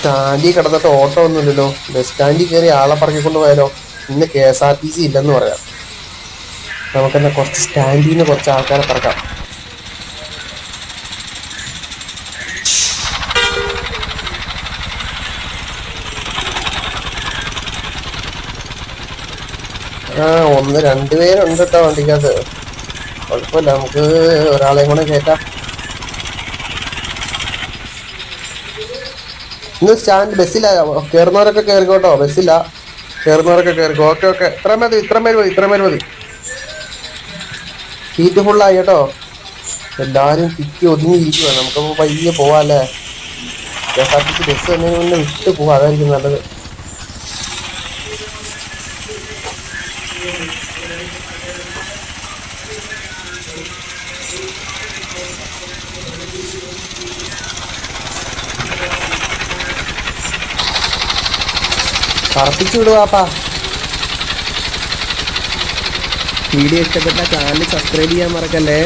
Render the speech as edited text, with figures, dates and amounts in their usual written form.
സ്റ്റാൻഡിൽ കിടന്നിട്ട് ഓട്ടോ ഒന്നുമില്ലല്ലോ. ബസ് സ്റ്റാൻഡിൽ കയറി ആളെ പറക്കിക്കൊണ്ട് പോയാലോ? ഇന്ന് KSRTC ഇല്ലെന്ന് പറയാം. നമുക്കെന്നാ കുറച്ച് സ്റ്റാൻഡിൽ നിന്ന് കുറച്ച് ആൾക്കാരെ പറക്കാം. ഒന്ന് രണ്ടുപേരുണ്ട് കേട്ടോ വണ്ടിക്കകത്ത്. കുഴപ്പമില്ല, നമുക്ക് ഒരാളെയും കൂടെ കയറ്റാം. ഇന്ന് സ്റ്റാൻഡ് ബസ്സില്ല. കയറുന്നവരൊക്കെ കയറിക്കോട്ടോ. ബസ്സില്ല, കയറുന്നവരൊക്കെ കയറിക്കോ. ഓക്കെ ഓക്കെ, ഇത്രമേൽ മതി. സീറ്റ് ഫുള്ളായി കേട്ടോ. എല്ലാവരും തിക്കി ഒതുങ്ങിയിരിക്കുക. നമുക്കപ്പോൾ പയ്യെ പോവാല്ലേ. KSRTC ബസ് എന്നതിന് മുന്നേ വിട്ട് പോവാം, അതായിരിക്കും നല്ലത്. പറപ്പിച്ചു വിടുവാപ്പാ. വീഡിയോ ഇഷ്ടപ്പെട്ട ചാനൽ സബ്സ്ക്രൈബ് ചെയ്യാൻ മറക്കല്ലേ.